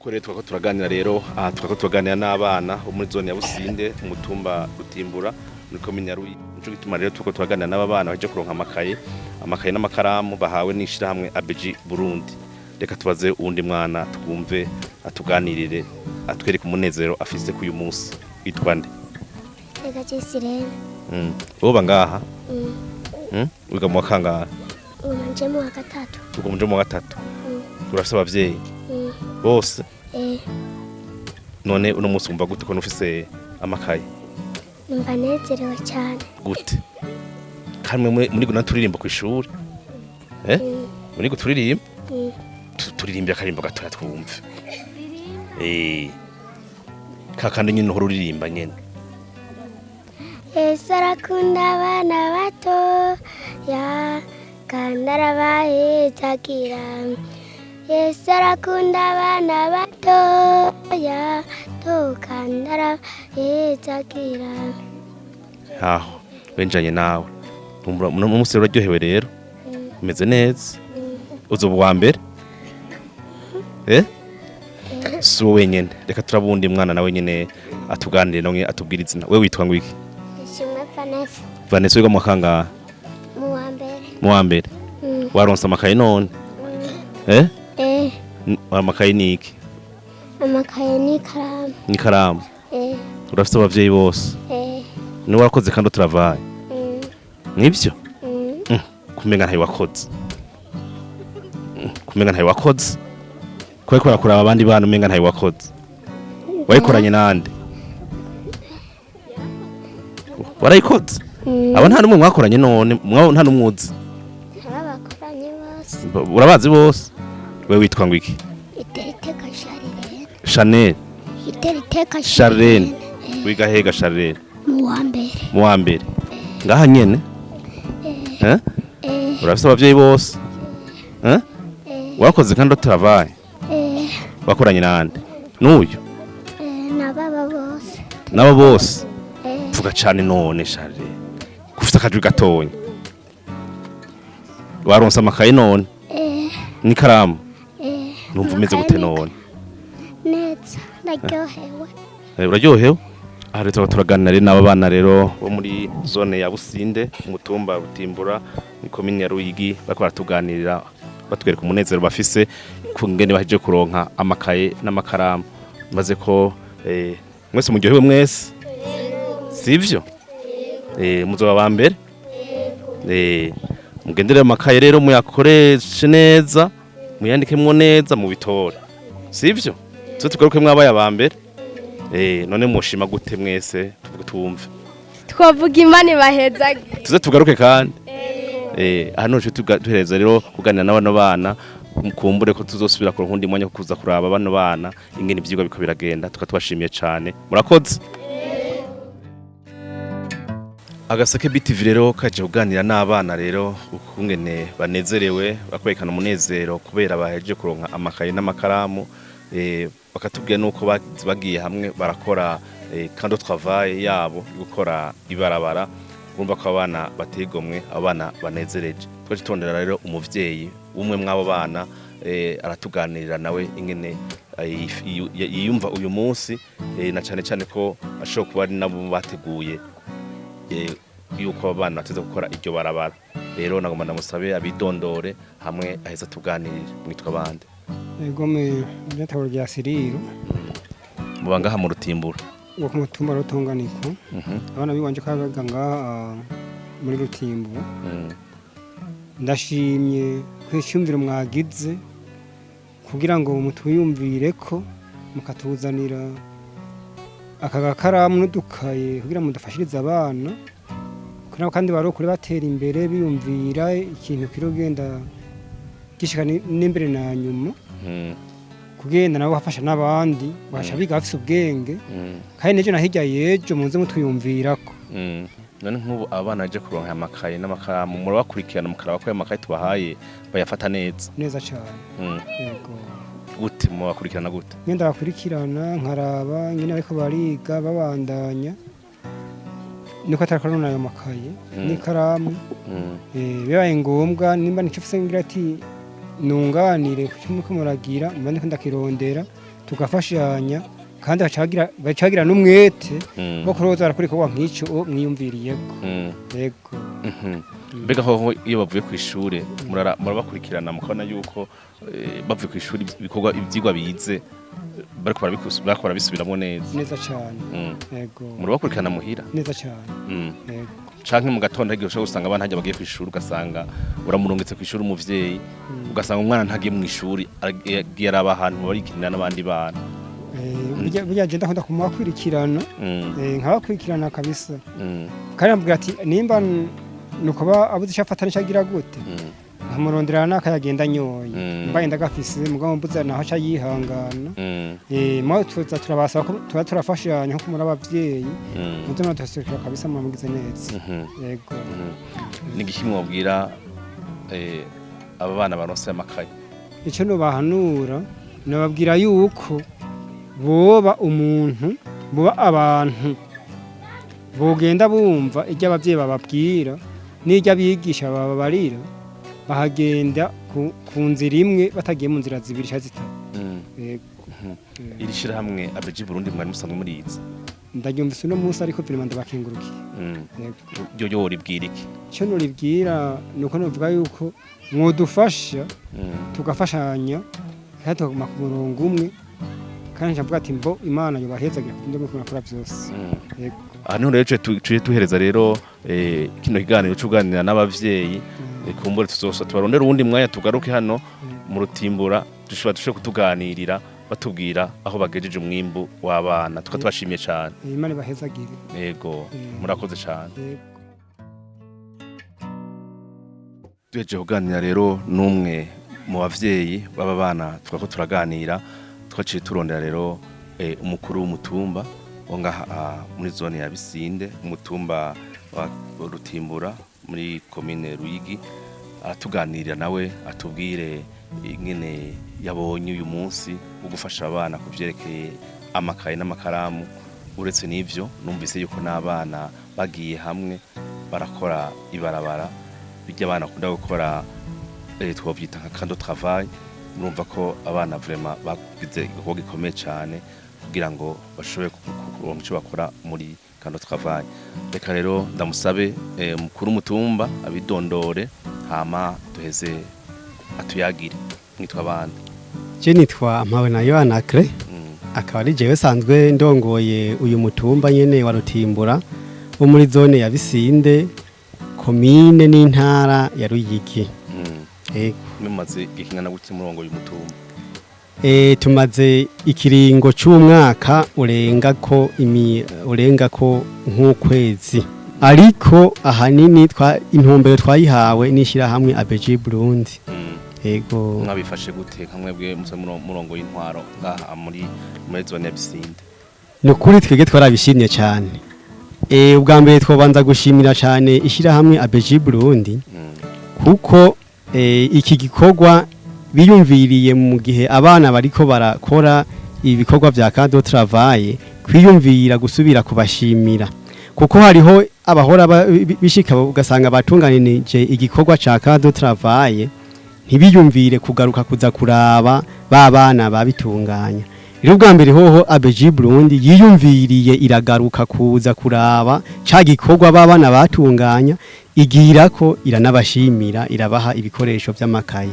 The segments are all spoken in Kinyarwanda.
Uko rero twako turaganira rero twako turaganira n'abana bo muri zone ya Businde umutumba Rutimbura muri komine ya Ruyi. Nico gituma rero twako turaganira n'abana baje kuronka amakaye n'amakaramu bahawe n'ishirahamwe ABG Burundi. Reka tubaze uwundi mwana twumve atuganirire atwereke umunezero afise ku uyu munsi. Witwa nde? Reka Jesirene. Woba ngaha? Wiga mu kangahe? Umanje mu wa gatatu. Uko mu wa gatatu. Urafise abavyeyi? Bose? None uno munsi umva gute ko nufise amakaye? Numva nezerewe cyane. Gute? Kamwe muri guna turirimba ku ishuri? Muri go turirimba? Turirimba akarimbo gatoya twumve. Kakandi nyine uhora uririmba nyene. Yesu arakunda abana bato ya kandi arabahezagira. Yesu arakunda abana bato ya kandi arabahezagira. Aho benjanye nawe. Uno munsi uraryohewe rero. Umeze neza. Uzoba wa mbere? So wenyene reka turabundi mwana nawe nyene atuganire nawe atubwira izina. We witwa ngwiki? Ishimwe Vanessa. Vanessa wiga mu kangahe? Mu wa mbere. Waronse amakaye none? Amakaye niki? Amakaye n'ikaramu. N'ikaramu? Urafite abavyeyi bose? Ni warakoze kandi turavaye? Nibyo? Kumenga ntayo wakoze. Kumenga ntayo wakoze. Kweko rakuraba abandi bana umenga ntayo wakoze. Wayikoranye nande? Warayikoze? Aba nta numwe mwakoranye none, nta numwuzi. Abakoranye bose. Urabazi bose? We witwa ngwiki? Iteriteka Charlene. Chanel. Iteriteka Charlene. Wiga hega Charlene? Mu wa mbere. Ngaha nyene? Urafise abavyeyi bose? Wakoze kandi turavaye? Wakoranye nande? N'uyu? Nabo bose. Vuga cyane none Charlene. Kufite akajwi gatonya. Waronse amakaye none? N'ikaramu? Numva umeze gute none? Neza, ndaryohewe. Uraryohewe? Aha rero turaganira n'aba bana rero bo muri zone ya Businde umutumba Rutimbura ni komine ya Ruyigi bako baratuganirira batwereka umunezero bafise kungene baje kuronka amakaye n'amakaramu maze ko mwese muryohewe mwese sivyo muzoba ba mbere mugendere amakaye rero muyakoreshe neza muyandikemwo neza mu bitore sivyo tugaruke mwabaye aba mbere none mushima gute mwese tumve twavuga imana bahezage tuze tugaruke kandi hano cyo tuhereza rero kuganira n'abana bana kumbure ko tuzosubira ku rundi mwanya kuza kuraba bano bana ingene ivyigwa biko biragenda tukatubashimiye cyane murakoze Agaseke BTV rero kaje kuganira n'abana rero ukungene banezerewe bakwekana umunezero kubera baheje kuronka amakaye n'amakaramu bakatubwiye nuko bagiye hamwe barakora kandi travail yabo gukora ibarabara urumva ko abana bategomwe abana banezereje twaje tondera rero umuvyeyi umwe mwabo bana aratuganirira nawe ingene yiyumva uyu munsi na cyane ko ashobora kuba ari nabo bateguye yuko abana bateze gukora iryo barabara rero nagomba ndamusabe abidondore hamwe aheza tuganirira mwitwa bande Egome ndataho rya Siriro mubangaha mu Rutimbura ngo kumutumba rutonganiko abana biwanje kabaga ngaha muri Rutimbura ndashimye kwishumvira mwagize kugira ngo mutuyumvire ko mukatuzanira akagakaramu n'udukaye kugira mudafashirize abana kugira kandi barokure batera imbere biyumvira ikintu kirogenda gishika n'imbere na nyuma kugenda nabo bafasha n'abandi basha biga bafise ubwenge kandi nejo nahijya yejo munze mutuyumvirako none nk'ubu abana baje kuronka amakaye n'amakaramu murabakurikirana mukaraba ko amakaye tubahaye bayafata neza cyane yego gute mubakurikirana gute ngenda bakurikirana nkaraba nyine bariko bariga babandanya niko atarakorana ayo makaye n'ikaramu bibaye ngombwa nimba nicyo ufise ngira ati nunganire kuko muragira mba ndiko ndakirondera tugafashanya kandi bacagira n'umwete Mm. wo kuroza barakora ikorwa nk'icyo mwiyumviriyeko yego mbega hoho iyo bavuye ku ishure murabakurikirana mukabona yuko bavuye ku ishuri ibikorwa ivyigwa bize bariko barabisubiramo neza cyane yego murabakurikirana muhira neza cyane yego canke mu gatondo igihe ushobora gusanga abana hajya bagiye ku ishuri ugasanga uramurungitse ku ishuri umuvyeyi ugasanga umwana ntagiye mu ishuri agiye araba ahantu barikinira n'abandi bana burya agenda akunda kumubakurikirana nkabakurikirana kabisa kandi ambwira ati nimba nuko abuze icyo afata n'icyo agira gute nkamurondera n'akayagenda anyoye mbaye ndagafise mugabo mbuza naho aca yihangana mwaho tuza turabasaba ko tuba turafashanya nko muri abavyeyi muzo natosokera kabisa mwamugize neza yego ni iki mwabwira aba bana baronse amakaye icyo nubahanura nababwira yuko boba umuntu boba abantu bogenda bumva ibyo abavyeyi bababwira n'ibyo abigisha bababarira bahagenda ku nzira imwe batagiye mu nzira zibiri cyangwa zitatu iri shirahamwe ABG Burundi mwari musanzwe murizi ndaryumvise uno munsi ariko vraiment ndabakengurukiye yo ribwira iki cyo nuribwira nuko novuga yuko mwodufasha tugafashanya kandi tukaguma ku murongo umwe kandi njavuga ati mbo Imana yobahezagira kundi mu kunakora byose yego hano rero tuje tuhereza rero kino kiganiro cy'uganira n'abavyeyi kumbure tuzosa tubarondera uwundi mwanya tugaruke hano mu Rutimbura dushobora kutuganirira batubwira aho bagejeje umwimbu w'abana tukatubashimiye cyane Imana ibahezagire yego murakoze cyane tujeje kuganira rero numwe mu bavyeyi baba bana twako turaganira twaciye turondera rero umukuru w'umutumba ngaha muri zone ya Bisinde umutumba wa Rutimbura muri commune Ruyigi atuganirira nawe atubwire ingene yabonye uyu munsi wo gufasha abana kuvyerekeye amakaye n'amakaramu uretse n'ivyo numvise yuko n'abana bagiye hamwe barakora ibarabara bijya abana kunda gukora twavyita nka kando travail murumva ko abana vraiment bagize igikorwa gikomeye cyane kugira ngo bashobore kuronka icyo bakora muri kando travail reka rero ndamusabe mukuru umutumba abidondore hama duheze atuyagire mwitwa bande je nitwa Mpawenayo Anacre akaba ari jewe sanzwe ndongoye uyu mutumba nyene wa Rutimbura wo muri zone ya Bisinde komine n'intara ya Ruyigi mumaze ikingana gutse murongo uyu mutumba tumaze ikiringo cy'umwaka urenga ko nk'ukwezi ariko ahanini intumbero twayihawe n'ishyirahamwe ABG Burundi yego mwabifashe gute kamwebwe murongo y'intwaro ngaha muri zone ya Bisinde nukuri twege twarabishimye cyane ubwa mbere twabanza gushimira cyane ishyirahamwe ABG Burundi kuko iki gikorwa biyumviriye mu gihe abana bariko barakora ibikorwa vya kado travail kwiyumvira gusubira kubashimira kuko hariho abahora bishika ugasanga batunganije igikorwa ca kado travail ntibiyumvire kugaruka kuza kuraba babana babitunganya rero bwa mbere hoho ABG Burundi yiyumviriye iragaruka kuza kuraba ca gikorwa babana batunganya igira ko iranabashimira irabaha ibikoresho by'amakaye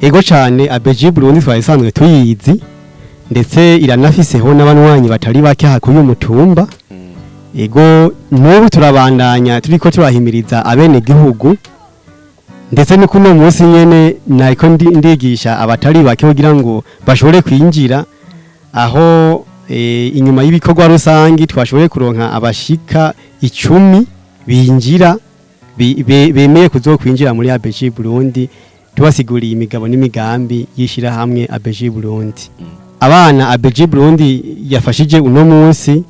ego cyane ABG Burundi twayisanzwe tuyizi ndetse iranafiseho n'abanwanyi batari bake hakuye umutumba ego n'ubu turabandanya turiko turahimiriza abene gihugu ndetse no kuno munsi nyene nariko ndigisha abatari bake kugira ngo bashobore kwinjira aho inyuma y'ibikorwa rusangi twashobore kuronka abashika 10 binjira bemeye kuzokwinjira muri ABG Burundi tubasiguriye imigabo n'imigambi yishira hamwe ABG Burundi abana ABG Burundi yafashije uno munsi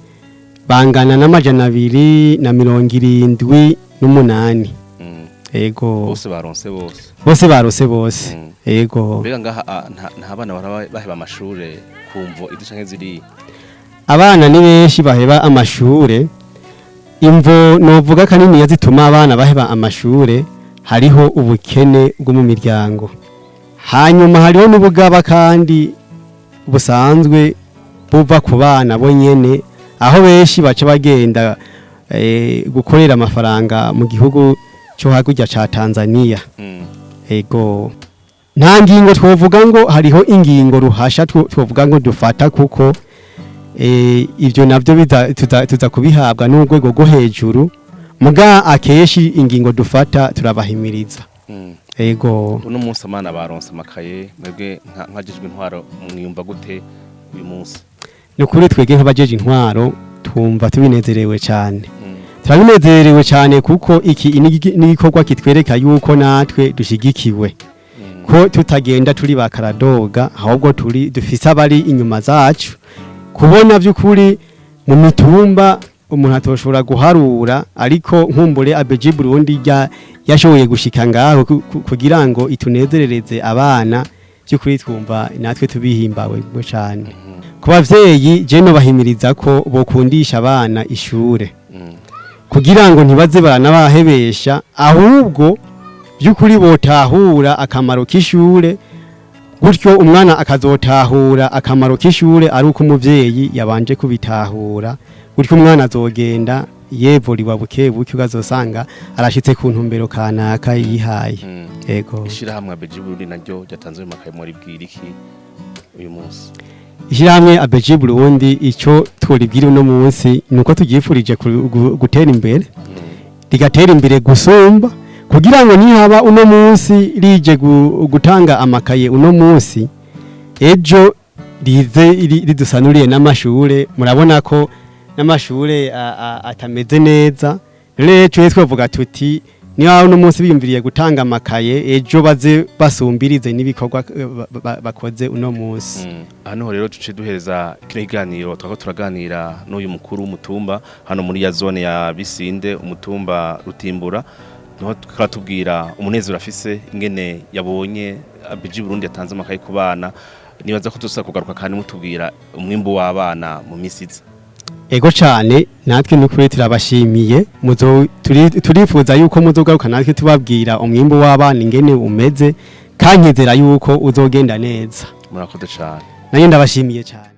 bangana n'278 ego bose barose ego mbega ngaha nta bana baheba amashure kumvo idushanke ziri abana ni benshi baheba amashure imvo novuga kanini yazituma abana baheba amashure hariho ubukene bwo mu miryango hanyuma hariho n'ubugaba kandi busanzwe buva ku bana bonyene aho benshi baca bagenda gukorera amafaranga mu gihugu cyo hakurya ca Tanzania. Ego nta ngingo twovuga ngo hariho ingingo ruhasha twovuga ngo dufata kuko ivyo navyo tuza kubihabwa n'urwego rwo hejuru muga akeshi ingingo dufata turabahimiriza. Ego uno munsi amana baronse amakaye mwebwe nkajijwe intwaro mwiyumva gute uyu munsi? Nukuri twege nk'abajeje intwaro twumva tubinezerewe cyane. Turabinezerewe cyane kuko iki nigikorwa kitwereka yuko natwe dushigikiwe. Ko tutagenda turi bakaradoga ahubwo dufise abari inyuma zacu kubona vy'ukuri mu mitumba umuntu atoshobora guharura ariko nkumbure ABG Burundi yashoboye gushika ngaho kugira ngo itunezerereze abana by'ukuri twumva natwe tubihimbawe cyane. Ku bavyeyi je no bahimiriza ko bokundisha abana ishure kugira ngo ntibaze baranabahebesha ahubwo by'ukuri botahura akamaro k'ishure gutyo umwana akazotahura akamaro k'ishure ari uko umuvyeyi yabanje kubitahura gutyo umwana azogenda yevuriwa buke buke ukazosanga arashitse ku ntumbero kanaka yihaye. Yego ishirahamwe ABG Burundi naryo ryatanze amakaye muri bwiriki uyu munsi. Ishirahamwe ABG Burundi ico turibwira uno munsi nuko tugifurije gutera imbere rigatera imbere gusumba kugira ngo nihaba uno munsi rije gutanga amakaye uno munsi ejo rize ridusanuriye n'amashure murabona ko n'amashure atameze neza rero twavuga tuti niba uno munsi biyumviriye gutanga amakaye ejo baze basumbirize n'ibikorwa bakoze uno munsi. Hano rero tuce duhereza kino kiganiro twako turaganira n'uyu mukuru w'umutumba hano muri ya zone ya Bisinde umutumba Rutimbura no tukatubwira umunezero afise ingene yabonye ABG Burundi yatanze amakaye ku bana nibaza ko tusa kugaruka kandi mutubwira umwimbo w'abana mu misizi. Ego cyane natwe n'ukuri turabashimiye turifuza yuko muzogaruka natwe tubabwira umwimbo w'abana ingene umeze kankizera yuko uzogenda neza. Murakoze cyane. Nanjye ndabashimiye cyane.